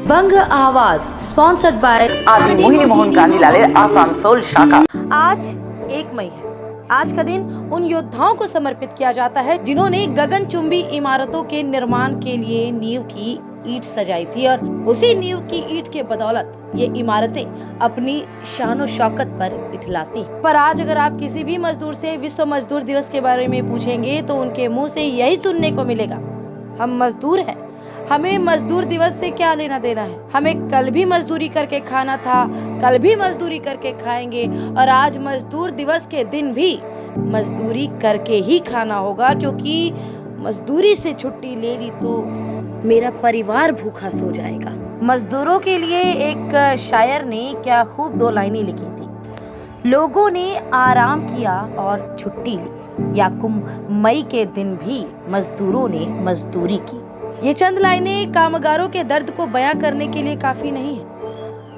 दबंग आवाज sponsored by आदि मोहिनी मोहन गांधीलाल आसानसोल शाखा। आज 1 मई है। आज का दिन उन योद्धाओं को समर्पित किया जाता है जिन्होंने गगनचुंबी इमारतों के निर्माण के लिए नींव की ईंट सजाई थी और उसी नींव की ईंट के बदौलत ये इमारतें अपनी शान और शौकत पर इठलाती। पर आज अगर आप किसी भी मजदूर से विश्व मजदूर दिवस के बारे में पूछेंगे तो उनके मुंह से यही सुनने को मिलेगा, हम मजदूर हैं, हमें मजदूर दिवस से क्या लेना देना है, हमें कल भी मजदूरी करके खाना था, कल भी मजदूरी करके खाएंगे और आज मजदूर दिवस के दिन भी मजदूरी करके ही खाना होगा, क्योंकि मजदूरी से छुट्टी ले ली तो मेरा परिवार भूखा सो जाएगा। मजदूरों के लिए एक शायर ने क्या खूब 2 लाइनें लिखी थी। लोगों ने आराम किया और छुट्टी ली, याकुम मई के दिन भी मजदूरों ने मजदूरी की। ये चंद लाइनें कामगारों के दर्द को बयां करने के लिए काफी नहीं है।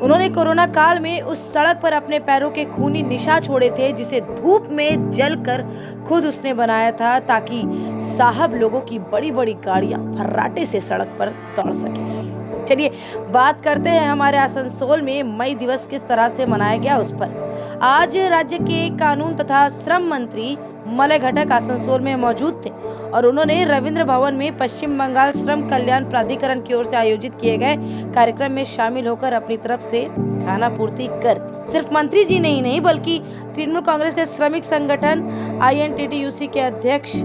उन्होंने कोरोना काल में उस सड़क पर अपने पैरों के खूनी निशान छोड़े थे जिसे धूप में जलकर खुद उसने बनाया था, ताकि साहब लोगों की बड़ी बड़ी गाड़ियां फर्राटे से सड़क पर दौड़ सके। चलिए बात करते हैं हमारे आसनसोल में मई दिवस किस तरह से मनाया गया उस पर। आज राज्य के कानून तथा श्रम मंत्री मलय घटक आसनसोल में मौजूद थे और उन्होंने रविंद्र भवन में पश्चिम बंगाल श्रम कल्याण प्राधिकरण की ओर से आयोजित किए गए कार्यक्रम में शामिल होकर अपनी तरफ से खाना पूर्ति कर दी। सिर्फ मंत्री जी ने ही नहीं बल्कि तृणमूल कांग्रेस के श्रमिक संगठन INTTUC के अध्यक्ष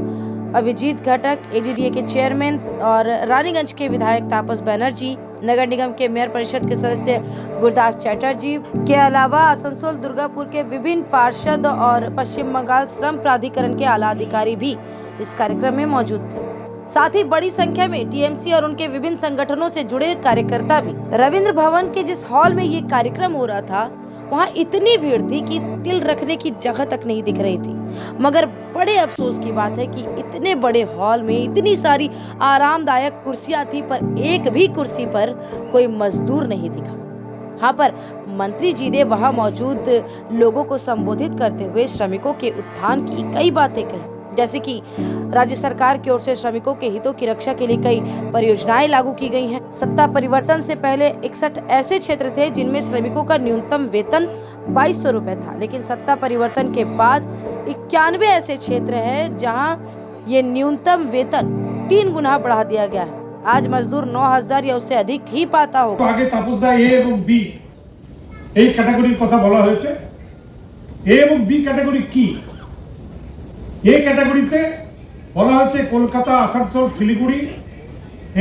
अभिजीत घटक, ADDA के चेयरमैन और रानीगंज के विधायक तापस बनर्जी, नगर निगम के मेयर परिषद के सदस्य गुरदास चैटर्जी के अलावा आसनसोल दुर्गापुर के विभिन्न पार्षद और पश्चिम बंगाल श्रम प्राधिकरण के आला अधिकारी भी इस कार्यक्रम में मौजूद थे। साथ ही बड़ी संख्या में TMC और उनके विभिन्न संगठनों से जुड़े कार्यकर्ता भी। रविंद्र भवन के जिस हॉल में ये कार्यक्रम हो रहा था वहाँ इतनी भीड़ थी कि तिल रखने की जगह तक नहीं दिख रही थी। मगर बड़े अफसोस की बात है कि इतने बड़े हॉल में इतनी सारी आरामदायक कुर्सियां थी पर एक भी कुर्सी पर कोई मजदूर नहीं दिखा। हाँ, पर मंत्री जी ने वहां मौजूद लोगों को संबोधित करते हुए श्रमिकों के उत्थान की कई बातें कही, जैसे कि राज्य सरकार की ओर से श्रमिकों के हितों की रक्षा के लिए कई परियोजनाएं लागू की गई हैं। सत्ता परिवर्तन से पहले 61 ऐसे क्षेत्र थे जिनमें श्रमिकों का न्यूनतम वेतन 2200 रुपए था, लेकिन सत्ता परिवर्तन के बाद 91 ऐसे क्षेत्र हैं जहां ये न्यूनतम वेतन 3 गुना बढ़ा दिया गया है। आज मजदूर 9000 या उससे अधिक ही पाता होगा। आगे तापसदा ए এবং বি এই ক্যাটাগরির কথা বলা হয়েছে। এ এবং বি ক্যাটাগরি কি? এই ক্যাটাগরিতে বলা হচ্ছে কলকাতা, আসানসোল, শিলিগুড়ি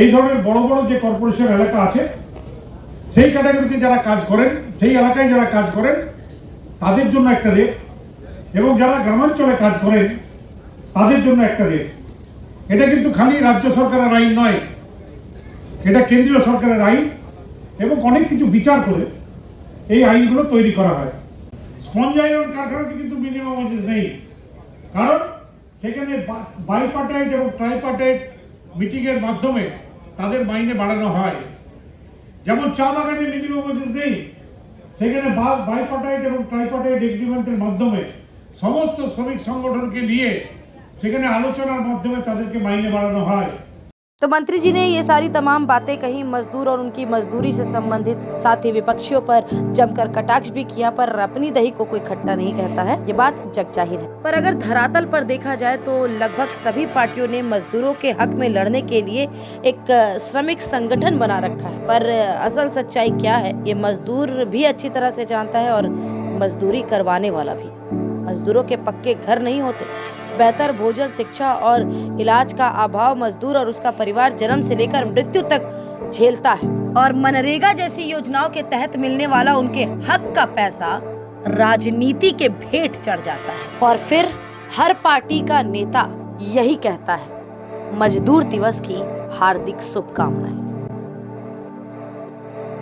এই ধরনের বড় বড় যে কর্পোরেশন এলাকা আছে সেই ক্যাটাগরিতে যারা কাজ করেন, সেই এলাকায় যারা কাজ করেন তাদের জন্য একটা রেট, এবং যারা গ্রামাঞ্চলে কাজ করেন তাদের জন্য একটা রেট। এটা কিন্তু খালি রাজ্য সরকারের আইন নয়, এটা কেন্দ্রীয় সরকারের আইন এবং অনেক কিছু বিচার করে এই আইনগুলো তৈরি করা হয়। স্পঞ্জ আয়রন কারখানাতে কিন্তু মিনিমাম ওয়েজেস নেই, কারণ সেখানে বাইপার্টাইট এবং ট্রাইপার্টাইট মিটিংয়ের মাধ্যমে তাদের মাইনে বাড়ানো হয়। যেমন চা বাগানে মিনিমাম ওয়েজেস নেই, সেখানে বাইপার্টাইট এবং ট্রাইপার্টাইট এগ্রিমেন্টের মাধ্যমে সমস্ত শ্রমিক সংগঠনকে নিয়ে সেখানে আলোচনার মাধ্যমে তাদেরকে মাইনে বাড়ানো হয়। तो मंत्री जी ने ये सारी तमाम बातें कही, मजदूर और उनकी मजदूरी से संबंधित, साथ ही विपक्षियों पर जमकर कटाक्ष भी किया, पर अपनी दही को कोई खट्टा नहीं कहता है, ये बात जग जाहिर है। पर अगर धरातल पर देखा जाए तो लगभग सभी पार्टियों ने मजदूरों के हक में लड़ने के लिए एक श्रमिक संगठन बना रखा है। पर असल सच्चाई क्या है ये मजदूर भी अच्छी तरह से जानता है और मजदूरी करवाने वाला भी। मजदूरों के पक्के घर नहीं होते, बेहतर भोजन, शिक्षा और इलाज का अभाव मजदूर और उसका परिवार जन्म से लेकर मृत्यु तक झेलता है। और मनरेगा जैसी योजनाओं के तहत मिलने वाला उनके हक का पैसा राजनीति के भेंट चढ़ जाता है और फिर हर पार्टी का नेता यही कहता है, मजदूर दिवस की हार्दिक शुभकामनाएं।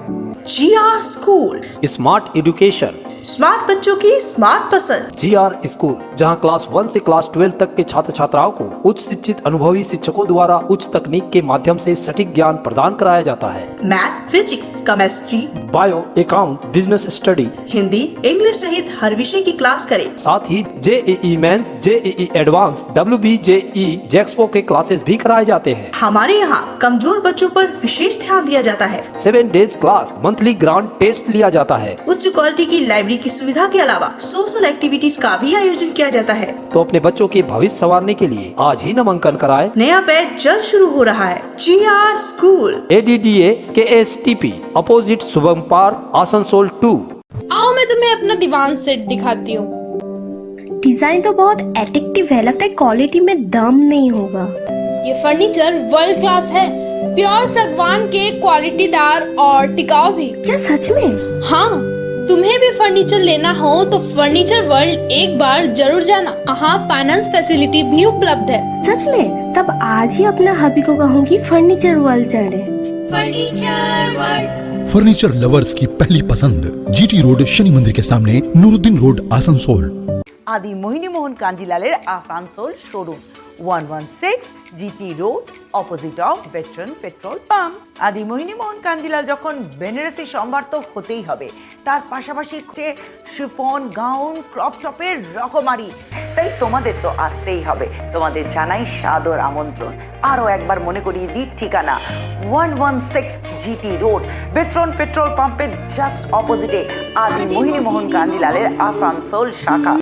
GR school, smart education, smart बच्चों की स्मार्ट पसंद। GR स्कूल, जहां क्लास 1 से क्लास 12 तक के छात्र छात्राओं को उच्च शिक्षित अनुभवी शिक्षकों द्वारा उच्च तकनीक के माध्यम से सटीक ज्ञान प्रदान कराया जाता है। Math, physics, chemistry, bio, account, business study, Hindi, English सहित हर विषय की क्लास करें। साथ ही JEE mains, JEE advance, WBJE, JEXPO के क्लासेस भी कराए जाते हैं। हमारे यहाँ कमजोर बच्चों पर विशेष ध्यान दिया जाता है। 7 days class, monthly grand test लिया जाता है। उच्च क्वालिटी की लाइब्रेरी की सुविधा के अलावा सोशल एक्टिविटीज का भी आयोजन किया जाता है। तो अपने बच्चों के भविष्य संवारने के लिए आज ही नामांकन कराए। नया बैच जल्द शुरू हो रहा है। GR school, ADDA KSTP, opposite Shubham park, Asansol 2। आओ मैं तुम्हें अपना दीवान सेट दिखाती हूँ। डिजाइन तो बहुत एट्रैक्टिव है, लगता है क्वालिटी में दम नहीं होगा। ये फर्नीचर वर्ल्ड क्लास है, प्योर सागवान के, क्वालिटीदार और टिकाऊ भी। क्या सच में? हाँ, तुम्हें भी फर्नीचर लेना हो तो फर्नीचर वर्ल्ड एक बार जरूर जाना। यहाँ फाइनेंस फैसिलिटी भी उपलब्ध है। सच में? तब आज ही अपना हबी को कहूँगी फर्नीचर वर्ल्ड चढ़े। फर्नीचर लवर्स की पहली पसंद, GT रोड, शनि मंदिर के सामने, नूरुद्दीन रोड, आसनसोल। आदि मोहिनी मोहन कांजीलालेर Asansol showroom 116 GT road opposite of বেট্রন পেট্রোল পাম্প। আদি মোহিনী মোহন কাঞ্জিলাল যখন বেনারসি সম্ভার তো হতেই হবে, তার পাশাপাশি শিফন, গাউন, ক্রপ টপের রকমারি, তাই তোমাদের তো আসতেই হবে। তোমাদের জানাই সাদর আমন্ত্রণ। আরও একবার মনে করিয়ে দিই ঠিকানা 116 GT রোড, বেট্রন পেট্রোল পাম্পের জাস্ট অপোজিটে আদি মোহিনী মোহন কাঞ্জিলালের আসানসোল শাখা।